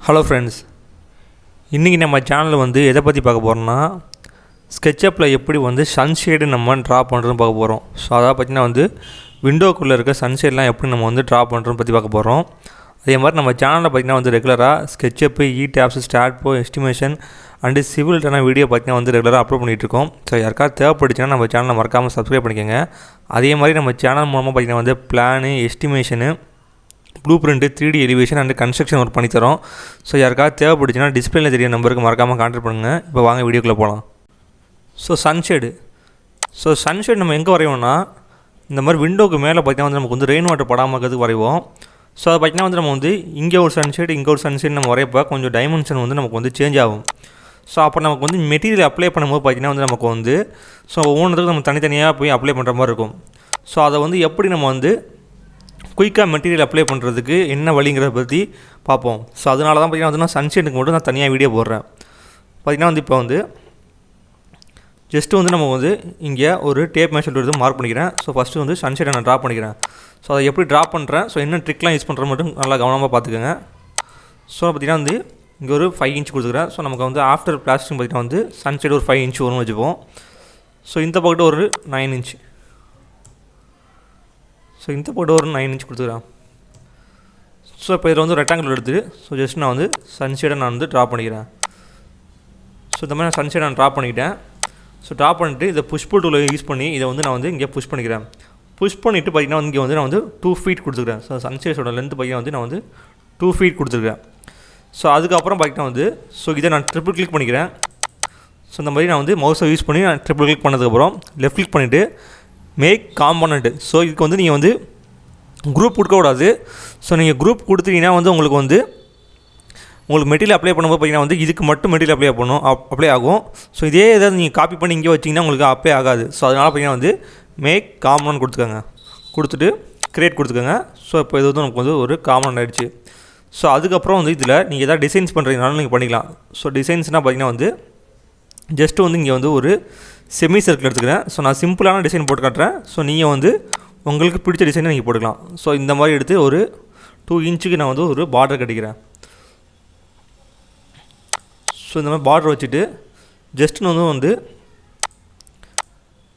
Hello friends, இன்றைக்கி நம்ம சேனலில் வந்து எதை பற்றி பார்க்க போகிறோம்னா ஸ்கெட்சப்பில் எப்படி வந்து சன்ஷேடு நம்ம ட்ரா பண்ணுறதுன்னு பார்க்க போகிறோம். ஸோ அதை பார்த்திங்கன்னா வந்து விண்டோக்குள்ளே இருக்க சன்ஷேட்லாம் எப்படி நம்ம வந்து ட்ரா பண்ணுறதுன்னு பற்றி பார்க்க போகிறோம். அதே மாதிரி நம்ம சேனலில் பார்த்திங்கன்னா வந்து ரெகுலராக SketchUp, ETABS, STAAD, estimation and சிவில்டான வீடியோ பார்த்திங்கன்னா வந்து ரெகுலராக அப்லோட் பண்ணிகிட்ருக்கோம். ஸோ யாருக்காவது தேவைப்பட்டுச்சுன்னா நம்ம சேனலை மறக்காமல் சப்ஸ்கிரைப் பண்ணிக்கோங்க. அதே மாதிரி நம்ம சேனல் மூலமாக பார்த்திங்கன்னா வந்து plan, estimation, blue print, 3D elevation and construction work பண்ணித்தரோம். ஸோ யாருக்காவது தேவைப்பட்டுச்சுன்னா டிஸ்பிளேல தெரிய நம்பருக்கு மறக்காமல் கான்டாக்ட் பண்ணுங்கள். இப்போ வாங்க வீடியோக்குள்ளே போகலாம். ஸோ சன்ஷேடு நம்ம எங்கே வரைவோம்னா இந்த மாதிரி விண்டோக்கு மேலே பார்த்திங்கன்னா வந்து நமக்கு வந்து ரெயின் வாட்டர் படாமல் இருக்கிறதுக்கு வரைவோம். ஸோ அதை பார்த்திங்கன்னா வந்து நம்ம வந்து இங்கே ஒரு சன்ஷேடு, இங்கே ஒரு சன்ஷேடு நம்ம வரையப்போ கொஞ்சம் டைமென்ஷன் வந்து நமக்கு வந்து சேஞ்ச் ஆகும். ஸோ அப்போ நமக்கு வந்து மெட்டீரியல் அப்ளை பண்ணும்போது பார்த்திங்கன்னா வந்து நமக்கு வந்து ஸோ ஒவ்வொன்றுத்துக்கும் நம்ம தனித்தனியாக போய் அப்ளை பண்ணுற மாதிரி இருக்கும். ஸோ அதை வந்து எப்படி நம்ம வந்து குயிக்காக மெட்டீரியல் அப்ளை பண்ணுறதுக்கு என்ன வழிங்கிறத பற்றி பார்ப்போம். ஸோ அதனால தான் பார்த்திங்கன்னா வந்து நான் சன்ஷேடுக்கு மட்டும் நான் தனியாக வீடியோ போடுறேன். பார்த்திங்கன்னா வந்து இப்போ வந்து ஜஸ்ட்டு வந்து நம்ம வந்து இங்கே ஒரு டேப் மெஷர் எடுத்து மார்க் பண்ணிக்கிறேன். ஸோ ஃபஸ்ட்டு வந்து சன்ஷேடை நான் ட்ரா பண்ணிக்கிறேன். ஸோ அதை எப்படி ட்ரா பண்ணுறேன், ஸோ என்ன ட்ரிக்லாம் யூஸ் பண்ணுறது மட்டும் நல்லா கவனமாக பார்த்துக்கோங்க. ஸோ பார்த்திங்கன்னா வந்து இங்கே ஒரு 5 இன்ச் கொடுத்துக்கிறேன். ஸோ நமக்கு வந்து ஆஃப்டர் பிளாஸ்டிக் பார்த்திங்கன்னா வந்து சன்ஷேடு ஒரு 5 இன்ச் வரும்னு வச்சுப்போம். ஸோ இந்த பக்கத்து ஒரு 9 இன்ச், ஸோ இந்த பக்கத்து ஒரு 9 இன்ச் கொடுத்துக்கிறேன். ஸோ இப்போ இதில் வந்து ரெக்டாங்கிள் எடுத்து ஸோ ஜஸ்ட் நான் வந்து சன்ஷேடை நான் வந்து ட்ரா பண்ணிக்கிறேன். ஸோ இந்த மாதிரி நான் சன்ஷேடை நான் ட்ரா பண்ணிக்கிட்டேன். ஸோ ட்ரா பண்ணிவிட்டு இதை புஷ் புல் டூலை யூஸ் பண்ணி இதை வந்து நான் வந்து இங்கே புஷ் பண்ணிக்கிறேன். புஷ் பண்ணிவிட்டு பார்த்திங்கன்னா இங்கே வந்து நான் வந்து 2 ஃபீட் கொடுத்துருக்கேன். ஸோ சன்ஷேடோட லென்த் பார்த்திங்கன்னா வந்து நான் வந்து 2 ஃபீட் கொடுத்துருக்கேன். ஸோ அதுக்கப்புறம் பார்த்திங்கன்னா வந்து ஸோ இதை நான் ட்ரிபிள் கிளிக் பண்ணிக்கிறேன். ஸோ இந்த மாதிரி நான் வந்து மவுஸை யூஸ் பண்ணி நான் ட்ரிபிள் கிளிக் பண்ணதுக்கப்புறம் லெஃப்ட் கிளிக் பண்ணிவிட்டு மேக் காம்பனண்ட். ஸோ இதுக்கு வந்து நீங்கள் வந்து குரூப் கொடுக்கக்கூடாது. ஸோ நீங்கள் குரூப் கொடுத்தீங்கன்னா வந்து உங்களுக்கு மெட்டீரியல் அப்ளை பண்ணும்போது பார்த்திங்கன்னா வந்து இதுக்கு மட்டும் மெட்டீரியல் அப்ளை ஆகும். ஸோ இதே ஏதாவது நீங்கள் காப்பி பண்ணி இங்கே வச்சிங்கன்னா உங்களுக்கு அப்ளை ஆகாது. ஸோ அதனால் பார்த்திங்கன்னா வந்து மேக் காம்பனண்ட் கொடுத்துக்கோங்க, கொடுத்துட்டு கிரியேட் கொடுத்துக்கோங்க. ஸோ இப்போ இது வந்து நமக்கு வந்து ஒரு காம்பனண்ட் ஆகிடுச்சு. ஸோ அதுக்கப்புறம் வந்து இதில் நீங்கள் எதாவது டிசைன்ஸ் பண்ணுறீங்கனாலும் நீங்கள் பண்ணிக்கலாம். ஸோ டிசைன்ஸ்னால் பார்த்திங்கன்னா வந்து ஜஸ்ட்டு வந்து இங்கே வந்து ஒரு செமி சர்க்கிள் எடுத்துக்கிறேன். ஸோ நான் சிம்பிளான டிசைன் போட்டு காட்டுறேன். ஸோ நீங்கள் வந்து உங்களுக்கு பிடிச்ச டிசைனை நீங்கள் போட்டுக்கலாம். ஸோ இந்த மாதிரி எடுத்து ஒரு 2 இன்ச்சுக்கு நான் வந்து ஒரு பார்டர் கட்டிக்கிறேன். ஸோ இந்த மாதிரி பார்டர் வச்சுட்டு ஜஸ்ட் நான் வந்து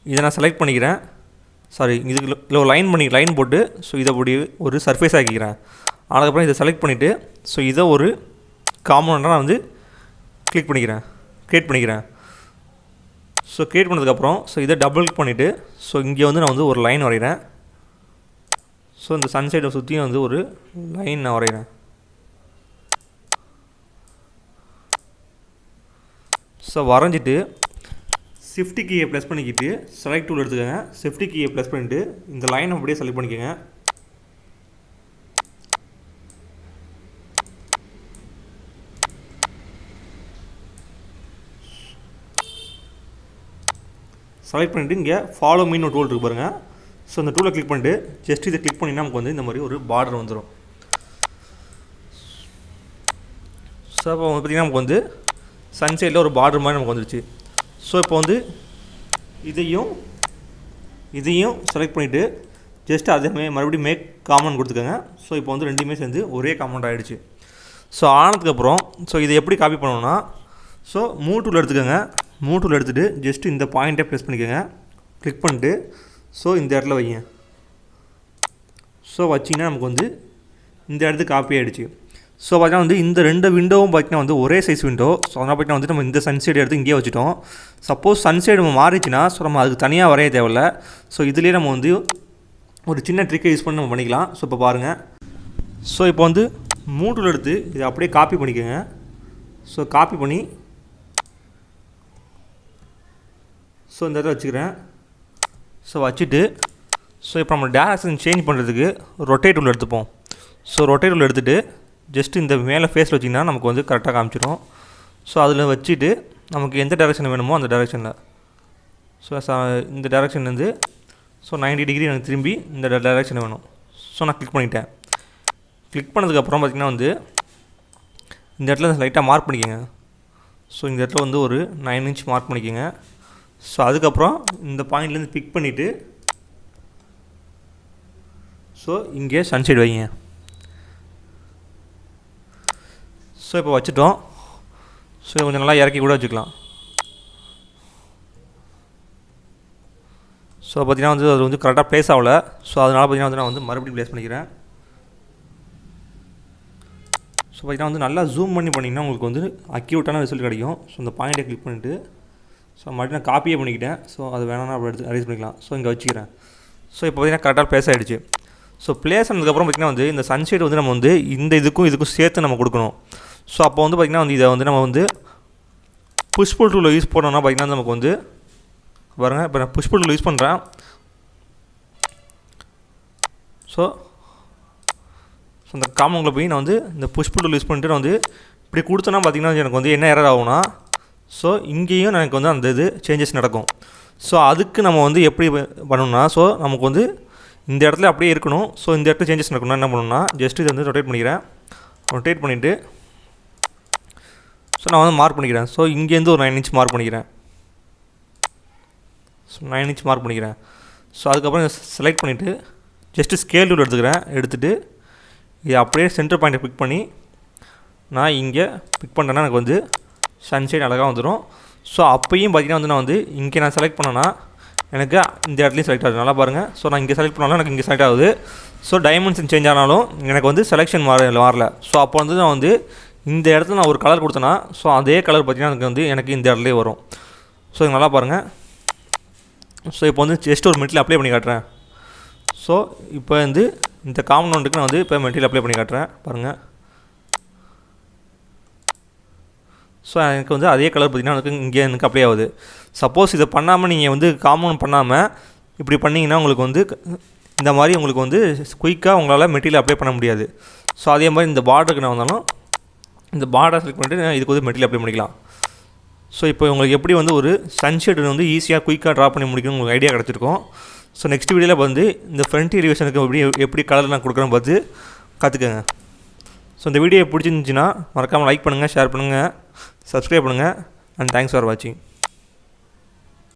இதை நான் செலக்ட் பண்ணிக்கிறேன். இதுக்கு லைன் போட்டு ஸோ இதை அப்படி ஒரு சர்ஃபேஸ் ஆக்கிக்கிறேன். அதுக்கப்புறம் இதை செலக்ட் பண்ணிவிட்டு ஸோ இதை ஒரு காம்பனண்ட்டாக நான் வந்து கிரியேட் பண்ணிக்கிறேன். ஸோ கிரியேட் பண்ணதுக்கப்புறம் ஸோ இதை டபுள் கிளிக் பண்ணிவிட்டு ஸோ இங்கே வந்து நான் வந்து ஒரு லைன் வரைகிறேன். ஸோ இந்த சன்சைடை சுற்றியும் வந்து ஒரு லைன் நான் வரைகிறேன். ஸோ வரைஞ்சிட்டு ஷிஃப்ட் கீயை ப்ளஸ் பண்ணிக்கிட்டு செலக்ட் டூல் எடுத்துக்கோங்க. ஷிஃப்ட் கீயை ப்ளஸ் பண்ணிவிட்டு இந்த லைன் அப்படியே செலக்ட் பண்ணிக்கோங்க. செலக்ட் பண்ணிவிட்டு இங்கே ஃபாலோ மீன் ஒரு டூல் இருக்குது பாருங்கள். ஸோ இந்த டூலை கிளிக் பண்ணிட்டு ஜஸ்ட் இதை கிளிக் பண்ணிங்கன்னா நமக்கு வந்து இந்த மாதிரி ஒரு பார்டர் வந்துடும். ஸோ இப்போ வந்து பார்த்திங்கன்னா நமக்கு வந்து சன்சைடில் ஒரு பார்டர் மாதிரி நமக்கு வந்துடுச்சு. ஸோ இப்போ வந்து இதையும் செலக்ட் பண்ணிவிட்டு ஜஸ்ட் அதே மறுபடியும் மேக் காமன் கொடுத்துக்கோங்க. ஸோ இப்போ வந்து ரெண்டுமே சேர்ந்து ஒரே காமன் ஆகிடுச்சு. ஸோ ஆனதுக்கப்புறம் ஸோ இதை எப்படி காப்பி பண்ணணும்னா ஸோ மூவ் டூல் எடுத்துக்கோங்க. மூவ் டூல் எடுத்துகிட்டு ஜஸ்ட்டு இந்த பாயிண்ட்டை ப்ரெஸ் பண்ணிக்கோங்க. கிளிக் பண்ணிட்டு ஸோ இந்த இடத்துல வைங்க. ஸோ வச்சிங்கன்னா நமக்கு வந்து இந்த இடத்துக்கு காப்பி ஆகிடுச்சு. ஸோ பார்த்தீங்கன்னா வந்து இந்த 2 விண்டோவும் பார்த்திங்கன்னா வந்து ஒரே சைஸ் விண்டோ. ஸோ அதனால் பார்த்திங்கன்னா வந்து நம்ம இந்த சன்சைடு எடுத்து இங்கேயே வச்சுட்டோம். சப்போஸ் சன்சைடு நம்ம மாறிச்சுன்னா ஸோ நம்ம அதுக்கு தனியாக வரைய தேவையில்லை. ஸோ இதுலேயே நம்ம வந்து ஒரு சின்ன ட்ரிக்கை யூஸ் பண்ணி நம்ம பண்ணிக்கலாம். ஸோ இப்போ பாருங்கள். ஸோ இப்போ வந்து மூவ் டூல் எடுத்து இதை அப்படியே காப்பி பண்ணிக்கோங்க. ஸோ காப்பி பண்ணி ஸோ இந்த இடத்துல வச்சுக்கிறேன். ஸோ வச்சுட்டு ஸோ இப்போ நம்ம டேரக்ஷன் சேஞ்ச் பண்ணுறதுக்கு ரொட்டேட் டூல் எடுத்துப்போம். ஸோ ரொட்டேட் டூல் எடுத்துகிட்டு ஜஸ்ட் இந்த மேலே ஃபேஸில் வச்சிங்கன்னா நமக்கு வந்து கரெக்டாக காமிச்சிடும். ஸோ அதில் வச்சுட்டு நமக்கு எந்த டேரெக்ஷன் வேணுமோ அந்த டேரெக்ஷனில் ஸோ இந்த டேரெக்ஷன்லேருந்து ஸோ 90 டிகிரி எனக்கு திரும்பி இந்த டேரெக்ஷன் வேணும். ஸோ நான் கிளிக் பண்ணிட்டேன். கிளிக் பண்ணதுக்கப்புறம் பார்த்திங்கன்னா வந்து இந்த இடத்துல லைட்டாக மார்க் பண்ணிக்கோங்க. ஸோ இந்த இடத்துல வந்து ஒரு 9 இன்ச் மார்க் பண்ணிக்கோங்க. ஸோ அதுக்கப்புறம் இந்த பாயிண்ட்லேருந்து பிக் பண்ணிவிட்டு ஸோ இங்கே சன்சைடு வைங்க. ஸோ இப்போ வச்சுட்டோம். ஸோ கொஞ்சம் நல்லா இறக்கி கூட வச்சுக்கலாம். ஸோ பார்த்திங்கன்னா வந்து அது வந்து கரெக்டாக ப்ளேஸ் ஆகலை. ஸோ அதனால் பார்த்திங்கன்னா வந்து நான் வந்து மறுபடியும் ப்ளேஸ் பண்ணிக்கிறேன். ஸோ பார்த்திங்கன்னா வந்து நல்லா ஜூம் பண்ணிங்கன்னா உங்களுக்கு வந்து அக்யூரேட்டான ரிசல்ட் கிடைக்கும். ஸோ இந்த பாயிண்ட்டை கிளிக் பண்ணிவிட்டு ஸோ மறுபடியும் நான் காப்பியே பண்ணிக்கிட்டேன். ஸோ அது வேணாம்னா அப்படி எடுத்து அரேஞ்ச் பண்ணிக்கலாம். ஸோ இங்கே வச்சுக்கிறேன். ஸோ இப்போ பார்த்திங்கன்னா கரெக்டாக ப்ளேஸ் ஆகிடுச்சு. ஸோ ப்ளேஸ் ஆனதுக்கப்புறம் பார்த்திங்கன்னா வந்து இந்த சன்ஷேட் வந்து நம்ம வந்து இந்த இதுக்கும் சேர்த்து நம்ம கொடுக்கணும். ஸோ அப்போ வந்து பார்த்திங்கன்னா வந்து இதை வந்து நம்ம வந்து புஷ் புல் டூலில் யூஸ் பண்ணோம்னா பார்த்திங்கன்னா நமக்கு வந்து பாருங்கள், இப்போ நான் புஷ் புல் டூல் யூஸ் பண்ணுறேன். ஸோ அந்த காமனில் போய் நான் வந்து இந்த புஷ் புல் டூல் யூஸ் பண்ணிட்டு நான் வந்து இப்படி கொடுத்தோன்னா பார்த்திங்கன்னா எனக்கு வந்து என்ன எரர் ஆகும்னா, ஸோ இங்கேயும் எனக்கு வந்து அந்த இது சேஞ்சஸ் நடக்கும். ஸோ அதுக்கு நம்ம வந்து எப்படி பண்ணணும்னா, ஸோ நமக்கு வந்து இந்த இடத்துல அப்படியே இருக்கணும். ஸோ இந்த இடத்துல சேஞ்சஸ் நடக்கணும்னா என்ன பண்ணணும்னா, ஜஸ்ட் இதை வந்து ரொட்டேட் பண்ணிக்கிறேன். ரொட்டேட் பண்ணிவிட்டு ஸோ நான் வந்து மார்க் பண்ணிக்கிறேன். ஸோ இங்கேருந்து ஒரு 9 இன்ச் மார்க் பண்ணிக்கிறேன். ஸோ 9 இன்ச் மார்க் பண்ணிக்கிறேன். ஸோ அதுக்கப்புறம் செலக்ட் பண்ணிவிட்டு ஜஸ்ட்டு ஸ்கேல் டூல் எடுத்துகிட்டு இதை அப்படியே சென்டர் பாயிண்ட்டை பிக் பண்ணி நான் இங்கே பிக் பண்ணுறேன்னா எனக்கு வந்து சன்ஷைட் அழகாக வந்துடும். ஸோ அப்பையும் பார்த்திங்கன்னா வந்து நான் வந்து இங்கே நான் செலக்ட் பண்ணேன்னா எனக்கு இந்த இடத்துலையும் செலக்ட் ஆகுது. நல்லா பாருங்கள். ஸோ நான் இங்கே செலக்ட் பண்ணாலும் எனக்கு இங்கே செலக்ட் ஆகுது. ஸோ டைமென்ஷன் சேஞ்ச் ஆனாலும் எனக்கு வந்து செலெக்ஷன் வரல. ஸோ அப்போ வந்து நான் வந்து இந்த இடத்துல நான் ஒரு கலர் கொடுத்தேன்னா ஸோ அதே கலர் பார்த்திங்கன்னா எனக்கு இந்த இடத்துலேயே வரும். ஸோ இது நல்லா பாருங்கள். ஸோ இப்போ வந்து ஜஸ்ட் ஒரு மெட்டீரியல் அப்ளை பண்ணி காட்டுறேன். ஸோ இப்போ வந்து இந்த காம்பவுண்டுக்கு நான் வந்து இப்போ மெட்டீரியல் அப்ளை பண்ணி காட்டுறேன் பாருங்கள். ஸோ எனக்கு வந்து அதே கலர் பார்த்திங்கன்னா எனக்கு அப்ளை ஆகுது. சப்போஸ் இதை பண்ணாமல் நீங்கள் வந்து காம்பவுண்ட் பண்ணாமல் இப்படி பண்ணிங்கன்னா உங்களுக்கு வந்து இந்த மாதிரி உங்களுக்கு வந்து குயிக்காக உங்களால் மெட்டீரியல் அப்ளை பண்ண முடியாது. ஸோ அதே மாதிரி இந்த பார்டருக்கு நான் வந்தாலும் இந்த பார்டரை செலக்ட் பண்ணிவிட்டு இதுக்கு வந்து மெட்டீரியல் அப்ளை பண்ணிக்கலாம். ஸோ இப்போ உங்களுக்கு எப்படி வந்து ஒரு சன்ஷேட் வந்து ஈஸியாக குயிக்காக ட்ரா பண்ணி முடிக்கணும் உங்களுக்கு ஐடியா கிடச்சிருக்கும். ஸோ நெக்ஸ்ட் வீடியோவில் வந்து இந்த ஃப்ரண்ட் எலிவேஷனுக்கு எப்படி கலர் நான் கொடுக்குறேன்னு பார்த்து கற்றுக்கங்க. ஸோ இந்த வீடியோ பிடிச்சிருந்துச்சின்னா மறக்காமல் லைக் பண்ணுங்கள், ஷேர் பண்ணுங்கள், சப்ஸ்கிரைப் பண்ணுங்கள். அண்ட் தேங்க்ஸ் ஃபார் வாட்சிங்.